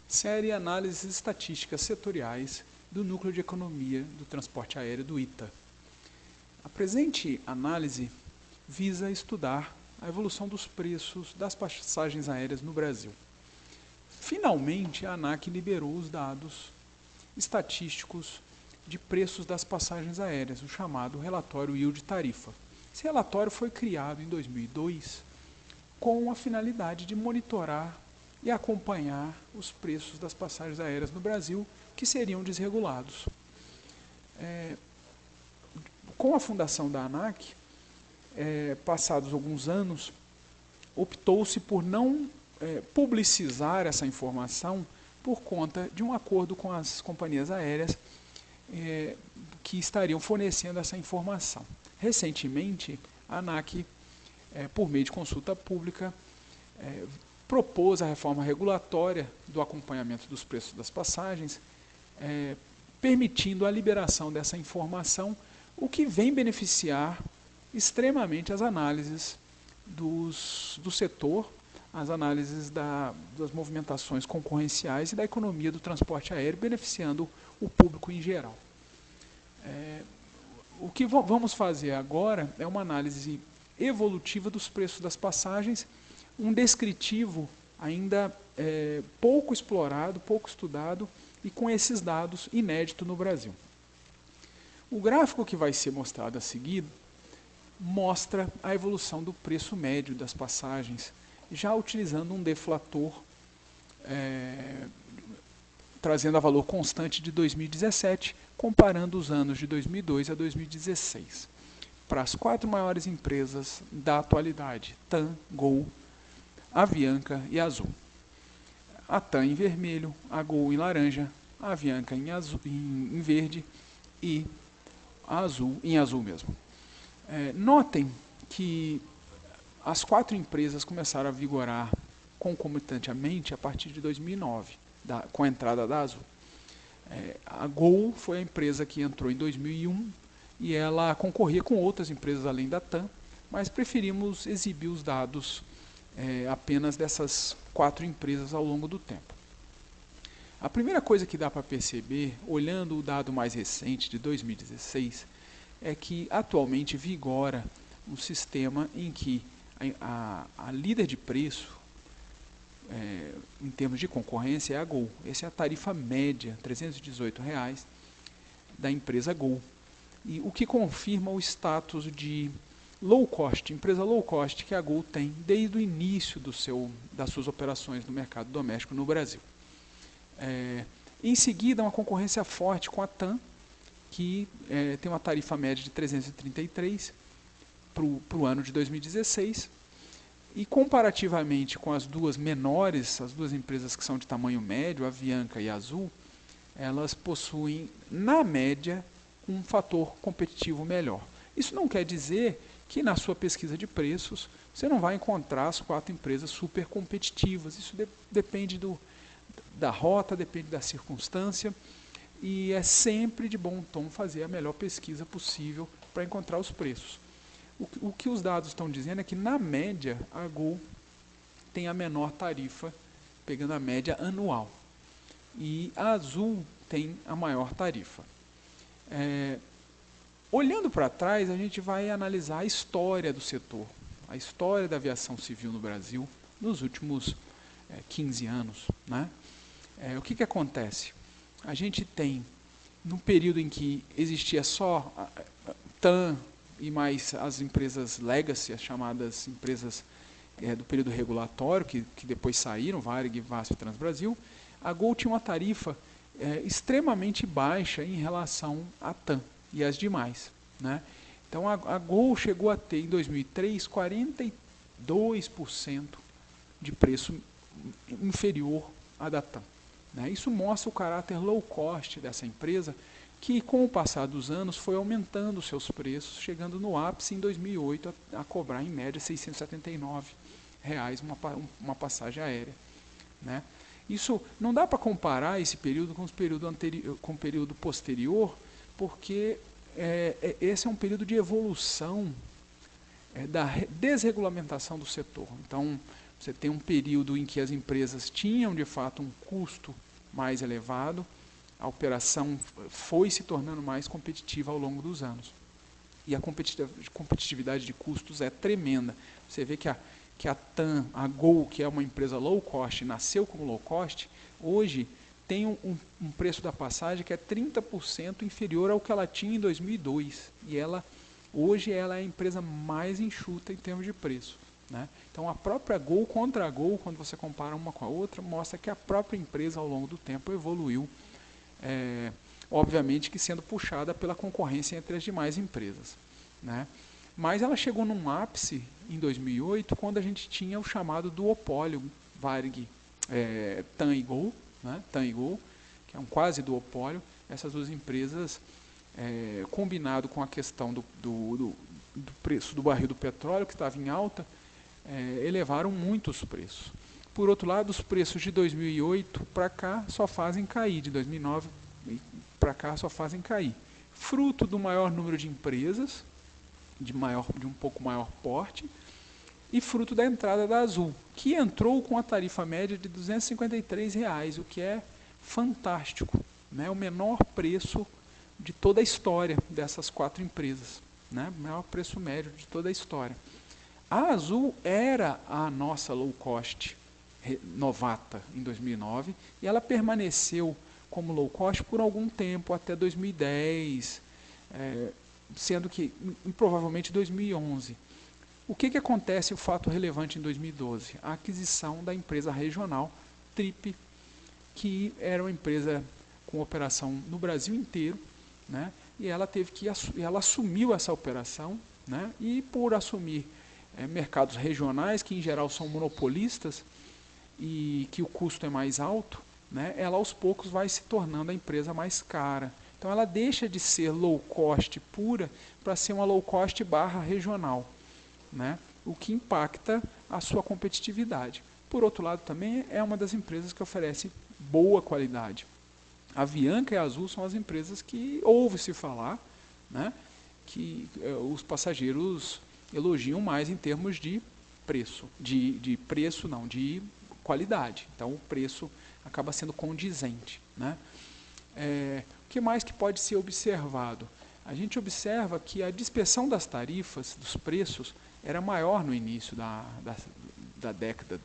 Série Análises Estatísticas Setoriais do Núcleo de Economia do Transporte Aéreo do ITA. A presente análise visa estudar a evolução dos preços das passagens aéreas no Brasil. Finalmente, a ANAC liberou os dados estatísticos de preços das passagens aéreas, o chamado relatório Yield Tarifa. Esse relatório foi criado em 2002 com a finalidade de monitorar e acompanhar os preços das passagens aéreas no Brasil que seriam desregulados. Com a fundação da ANAC, passados alguns anos, optou-se por não publicizar essa informação por conta de um acordo com as companhias aéreas que estariam fornecendo essa informação. Recentemente, a ANAC, por meio de consulta pública, propôs a reforma regulatória do acompanhamento dos preços das passagens, permitindo a liberação dessa informação, o que vem beneficiar extremamente as análises do setor, as análises das movimentações concorrenciais e da economia do transporte aéreo, beneficiando o público em geral. O que vamos fazer agora é uma análise evolutiva dos preços das passagens, um descritivo ainda pouco explorado, pouco estudado e com esses dados inédito no Brasil. O gráfico que vai ser mostrado a seguir mostra a evolução do preço médio das passagens, já utilizando um deflator, trazendo a valor constante de 2017, comparando os anos de 2002 a 2016. Para as 4 maiores empresas da atualidade, TAM, Gol, Avianca e Azul. A TAM em vermelho, a Gol em laranja, a Avianca em verde e a Azul em azul mesmo. Notem que as 4 empresas começaram a vigorar concomitantemente a partir de 2009, com a entrada da Azul. A Gol foi a empresa que entrou em 2001 e ela concorria com outras empresas além da TAM, mas preferimos exibir os dados apenas dessas 4 empresas ao longo do tempo. A primeira coisa que dá para perceber, olhando o dado mais recente de 2016, é que atualmente vigora um sistema em que a líder de preço, em termos de concorrência, é a Gol. Essa é a tarifa média, R$ 318, da empresa Gol. E o que confirma o status de low cost, empresa low cost que a Gol tem desde o início das suas operações no mercado doméstico no Brasil. Em seguida, uma concorrência forte com a TAM, que tem uma tarifa média de 333 para o ano de 2016, e comparativamente com as duas menores, as duas empresas que são de tamanho médio, a Avianca e a Azul, elas possuem, na média, um fator competitivo melhor. Isso não quer dizer que na sua pesquisa de preços você não vai encontrar as 4 empresas super competitivas. Isso depende da rota, depende da circunstância, e é sempre de bom tom fazer a melhor pesquisa possível para encontrar os preços. O que os dados estão dizendo é que, na média, a Gol tem a menor tarifa, pegando a média anual, e a Azul tem a maior tarifa. Olhando para trás, a gente vai analisar a história do setor, a história da aviação civil no Brasil nos últimos 15 anos. Né? O que acontece? A gente tem, no período em que existia só a TAM e mais as empresas legacy, as chamadas empresas do período regulatório, que depois saíram, Varig, VASP e Transbrasil, a Gol tinha uma tarifa extremamente baixa em relação à TAM e às demais. Né? Então, a Gol chegou a ter, em 2003, 42% de preço inferior à da TAM. Né? Isso mostra o caráter low cost dessa empresa, que, com o passar dos anos, foi aumentando os seus preços, chegando no ápice, em 2008, a cobrar, em média, R$ 679 uma passagem aérea. Né? Isso não dá para comparar esse período com o período posterior, porque esse é um período de evolução da desregulamentação do setor. Então, Você tem um período em que as empresas tinham, de fato, um custo mais elevado, a operação foi se tornando mais competitiva ao longo dos anos. E a competitividade de custos é tremenda. Você vê que a TAM, a Gol, que é uma empresa low cost, nasceu como low cost, hoje tem um preço da passagem que é 30% inferior ao que ela tinha em 2002. E hoje ela é a empresa mais enxuta em termos de preço. Né? Então a própria Gol contra a Gol, quando você compara uma com a outra, mostra que a própria empresa ao longo do tempo evoluiu, obviamente que sendo puxada pela concorrência entre as demais empresas. Né? Mas ela chegou num ápice em 2008, quando a gente tinha o chamado duopólio Varig, TAM e Gol, né? TAM e Gol, que é um quase duopólio. Essas duas empresas, combinado com a questão do preço do barril do petróleo, que estava em alta, elevaram muito os preços. Por outro lado, os preços de 2008 para cá só fazem cair, de 2009 para cá só fazem cair. Fruto do maior número de empresas, de um pouco maior porte, e fruto da entrada da Azul, que entrou com a tarifa média de R$ 253, o que é fantástico. Né? O menor preço de toda a história dessas 4 empresas. Né? O menor preço médio de toda a história. A Azul era a nossa low cost novata em 2009 e ela permaneceu como low cost por algum tempo, até 2010, sendo que provavelmente 2011. O que acontece, o fato relevante em 2012? A aquisição da empresa regional Trip, que era uma empresa com operação no Brasil inteiro, né? E ela ela assumiu essa operação, né? E por assumir mercados regionais, que em geral são monopolistas e que o custo é mais alto, né, ela aos poucos vai se tornando a empresa mais cara. Então ela deixa de ser low cost pura para ser uma low cost barra regional, né, o que impacta a sua competitividade. Por outro lado, também é uma das empresas que oferece boa qualidade. A Avianca e a Azul são as empresas que ouve-se falar, né, que os passageiros elogiam mais em termos de preço, de qualidade. Então o preço acaba sendo condizente. Né? O que mais que pode ser observado? A gente observa que a dispersão das tarifas, dos preços, era maior no início da década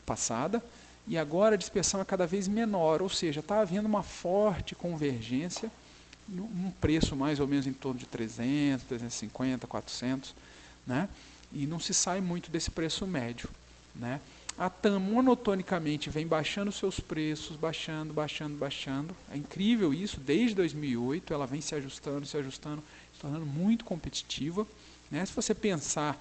passada, e agora a dispersão é cada vez menor, ou seja, está havendo uma forte convergência num preço mais ou menos em torno de 300, 350, 400, né? E não se sai muito desse preço médio. Né? A TAM monotonicamente vem baixando seus preços, baixando. É incrível isso, desde 2008 ela vem se ajustando, se tornando muito competitiva. Né? Se você pensar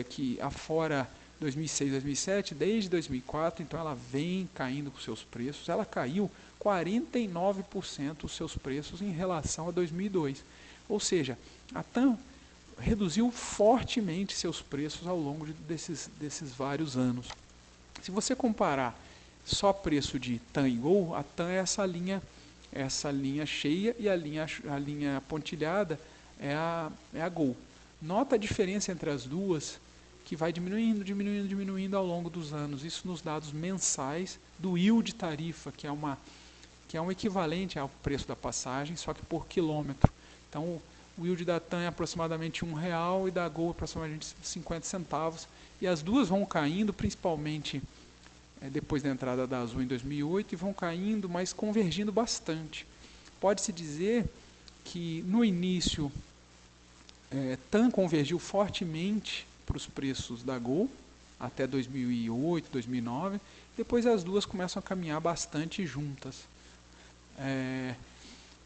que afora 2006, 2007, desde 2004, então ela vem caindo com seus preços. Ela caiu 49% os seus preços em relação a 2002. Ou seja, a TAM reduziu fortemente seus preços ao longo desses vários anos. Se você comparar só preço de TAM e Gol, a TAM é essa linha cheia e a linha pontilhada é a Gol. Nota a diferença entre as duas, que vai diminuindo ao longo dos anos. Isso nos dados mensais do yield tarifa, que é um equivalente ao preço da passagem, só que por quilômetro. Então, o yield da TAM é aproximadamente R$1 e da Gol aproximadamente 50 centavos. E as duas vão caindo, principalmente depois da entrada da Azul em 2008, e vão caindo, mas convergindo bastante. Pode-se dizer que no início TAM convergiu fortemente para os preços da Gol, até 2008, 2009. Depois as duas começam a caminhar bastante juntas.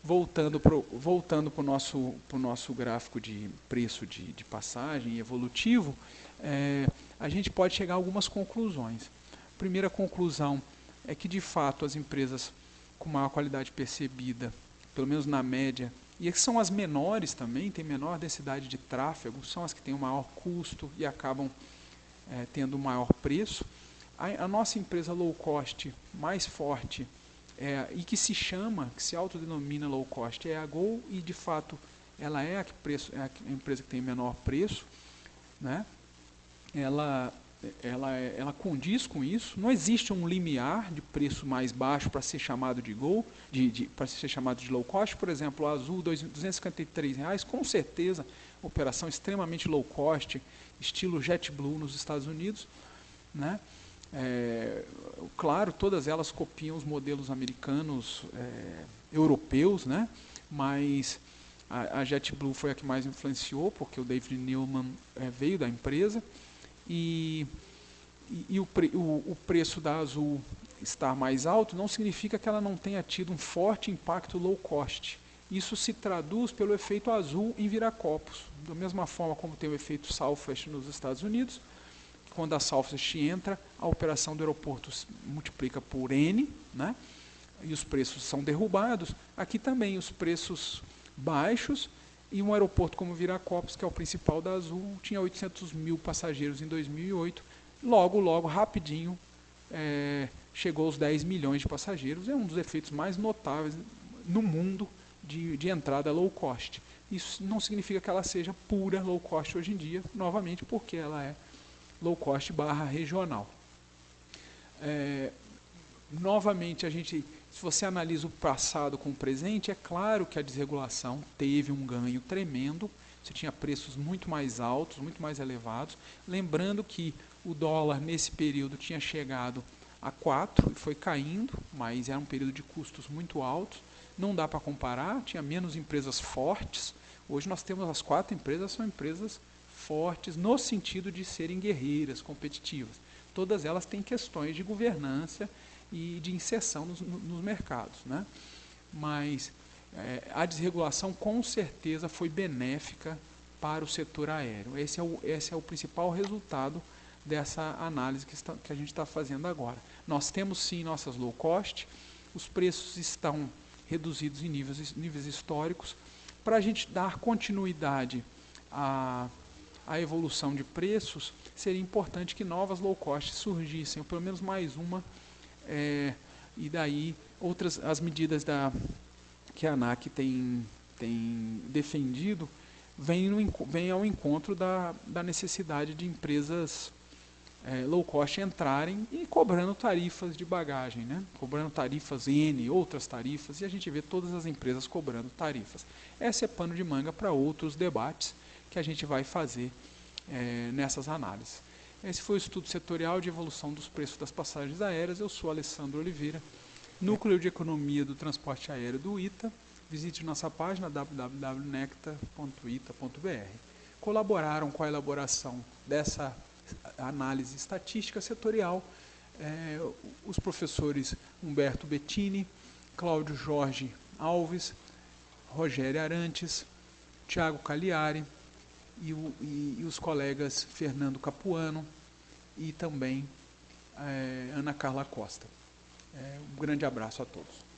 Voltando para o nosso gráfico de preço de passagem evolutivo, a gente pode chegar a algumas conclusões. A primeira conclusão é que, de fato, as empresas com maior qualidade percebida, pelo menos na média, e que são as menores também, têm menor densidade de tráfego, são as que têm o maior custo e acabam tendo o maior preço. A nossa empresa low cost mais forte e que se autodenomina low cost é a Gol, e de fato ela é a empresa que tem menor preço, né? Ela ela condiz com isso. Não existe um limiar de preço mais baixo para ser chamado de para ser chamado de low cost. Por exemplo, o Azul, R$ 253, com certeza, operação extremamente low cost, estilo JetBlue nos Estados Unidos, né? Claro, todas elas copiam os modelos americanos, europeus, né? Mas a JetBlue foi a que mais influenciou, porque o David Neeleman veio da empresa. E o preço da Azul estar mais alto não significa que ela não tenha tido um forte impacto low cost. Isso se traduz pelo efeito Azul em Viracopos. Da mesma forma como tem o efeito Southwest nos Estados Unidos, quando a Southwest entra, a operação do aeroporto se multiplica por N, né? E os preços são derrubados. Aqui também os preços baixos, e um aeroporto como Viracopos, que é o principal da Azul, tinha 800 mil passageiros em 2008. Logo, rapidinho, chegou aos 10 milhões de passageiros. É um dos efeitos mais notáveis no mundo de entrada low cost. Isso não significa que ela seja pura low cost hoje em dia, novamente porque ela é low cost / regional. Novamente, se você analisa o passado com o presente, é claro que a desregulação teve um ganho tremendo. Você tinha preços muito mais altos, muito mais elevados. Lembrando que o dólar, nesse período, tinha chegado a 4 e foi caindo, mas era um período de custos muito altos. Não dá para comparar, tinha menos empresas fortes. Hoje nós temos as 4 empresas, são empresas fortes no sentido de serem guerreiras, competitivas. Todas elas têm questões de governança e de inserção nos mercados, né? Mas a desregulação com certeza foi benéfica para o setor aéreo. Esse é o principal resultado dessa análise que a gente está fazendo agora. Nós temos sim nossas low cost, os preços estão reduzidos em níveis históricos. Para a gente dar continuidade à evolução de preços, seria importante que novas low cost surgissem, ou pelo menos mais uma, e daí as medidas que a ANAC tem defendido vêm ao encontro da necessidade de empresas low cost entrarem e cobrando tarifas de bagagem, né? Cobrando tarifas N, outras tarifas, e a gente vê todas as empresas cobrando tarifas. Esse é pano de manga para outros debates que a gente vai fazer nessas análises. Esse foi o estudo setorial de evolução dos preços das passagens aéreas. Eu sou Alessandro Oliveira, Núcleo de Economia do Transporte Aéreo do ITA. Visite nossa página www.necta.ita.br. Colaboraram com a elaboração dessa análise estatística setorial os professores Humberto Bettini, Cláudio Jorge Alves, Rogério Arantes, Tiago Cagliari e os colegas Fernando Capuano e também Ana Carla Costa. Um grande abraço a todos.